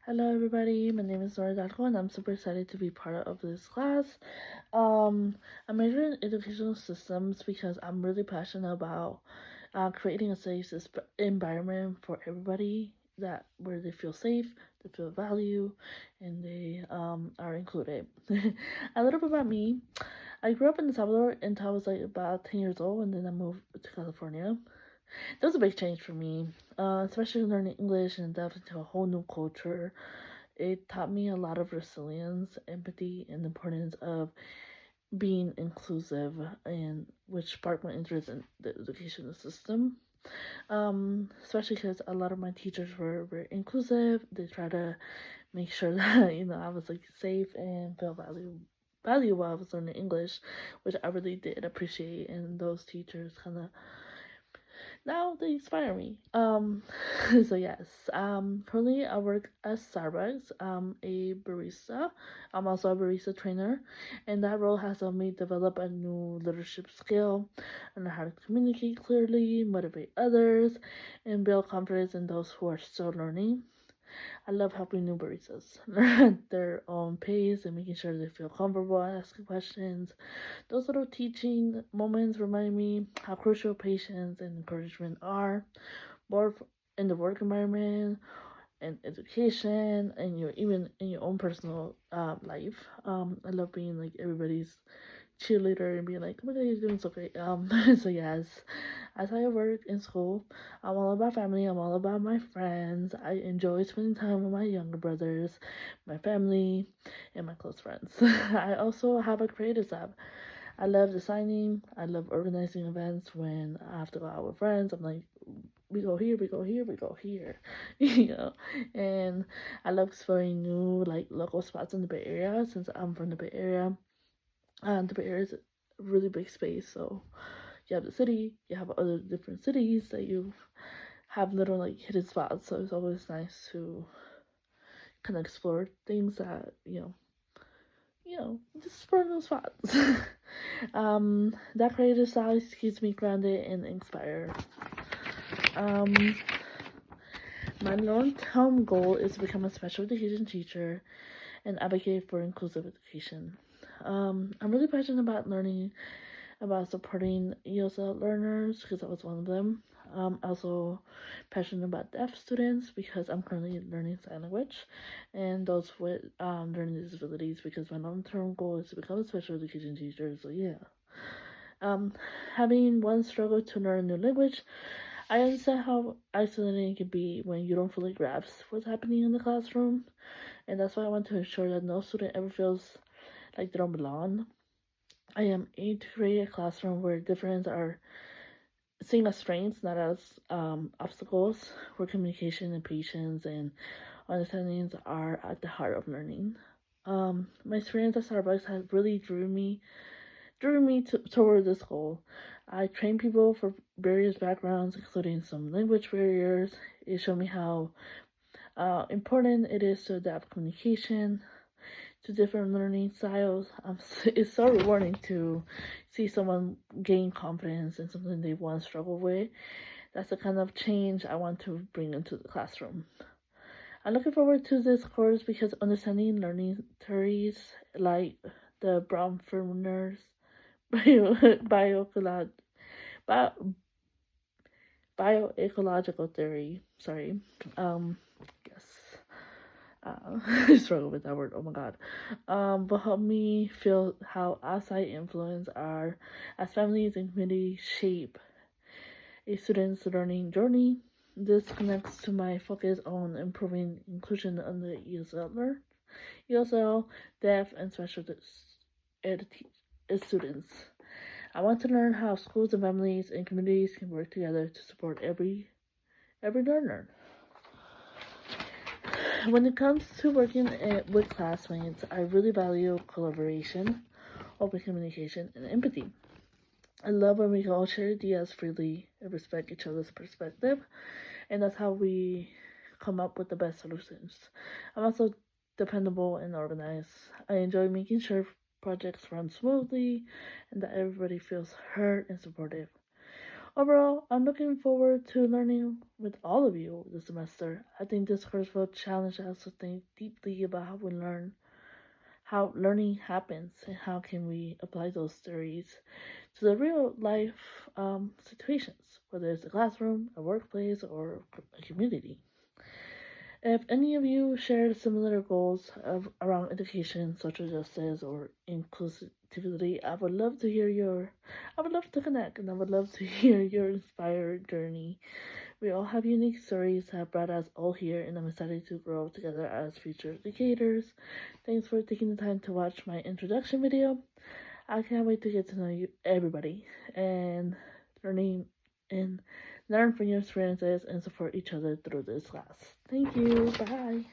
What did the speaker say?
Hello everybody, my name is Nora Darko and I'm super excited to be part of this class. I major in educational systems because I'm really passionate about creating a safe environment for everybody that where they feel safe, they feel value, and they are included. A little bit about me. I grew up in El Salvador until I was like about 10 years old and then I moved to California. That was a big change for me, especially learning English and delving into a whole new culture. It taught me a lot of resilience, empathy, and the importance of being inclusive, and which sparked my interest in the educational system. Especially because a lot of my teachers were very inclusive. They try to make sure that I was like safe and felt valuable while I was learning English, which I really did appreciate. And those teachers kind of now they inspire me. So yes, currently I work at Starbucks. I'm a barista. I'm also a barista trainer, and that role has helped me develop a new leadership skill and how to communicate clearly, motivate others, and build confidence in those who are still learning. I love helping new baristas learn at their own pace and making sure they feel comfortable asking questions. Those little teaching moments remind me how crucial patience and encouragement are, both in the work environment and education, and even in your own personal life. I love being like everybody's cheerleader and being like, "Oh my God, you're doing so great." So yes, as I work in school, I'm all about family. I'm all about my friends. I enjoy spending time with my younger brothers, my family, and my close friends. I also have a creative side. I love designing. I love organizing events when I have to go out with friends. I'm like, we go here, we go here, we go here, you know. And I love exploring new like local spots in the Bay Area since I'm from the Bay Area. The Bay Area is a really big space, so you have the city, you have other different cities that you have little like hidden spots. So it's always nice to kind of explore things that just explore those spots. That creative style keeps me grounded and inspired. Um, my long-term goal is to become a special education teacher and advocate for inclusive education. I'm really passionate about learning, about supporting ESL learners because I was one of them. Also passionate about deaf students because I'm currently learning sign language, and those with learning disabilities because my long-term goal is to become a special education teacher. So yeah. Um, Having one struggle to learn a new language, I understand how isolating it can be when you don't fully grasp what's happening in the classroom, and that's why I want to ensure that no student ever feels like they don't belong. I am aiming to create a classroom where differences are seen as strengths, not as obstacles, where communication and patience and understandings are at the heart of learning. My experience at Starbucks has really toward this goal. I train people for various backgrounds, including some language barriers. It showed me how important it is to adapt communication to different learning styles. It's so rewarding to see someone gain confidence in something they once struggled with. That's the kind of change I want to bring into the classroom. I'm looking forward to this course because understanding learning theories like the Bromferners bio, bioecolo- bio, bioecological theory. Sorry. Yes. I struggle with that word. Oh my god. Will help me feel how outside influence are as families and communities shape a student's learning journey. This connects to my focus on improving inclusion on the ESL, deaf, and special ed students. I want to learn how schools and families and communities can work together to support every learner. When it comes to working with classmates, I really value collaboration, open communication, and empathy. I love when we can all share ideas freely and respect each other's perspective, and that's how we come up with the best solutions. I'm also dependable and organized. I enjoy making sure projects run smoothly and that everybody feels heard and supported. Overall, I'm looking forward to learning with all of you this semester. I think this course will challenge us to think deeply about how we learn, how learning happens, and how can we apply those theories to the real life situations, whether it's a classroom, a workplace, or a community. If any of you share similar goals around education, social justice, or inclusivity, I would love to connect, and I would love to hear your inspired journey. We all have unique stories that have brought us all here, and I'm excited to grow together as future educators. Thanks for taking the time to watch my introduction video. I can't wait to get to know you, everybody, and learning and learn from your experiences and support each other through this class. Thank you. Bye.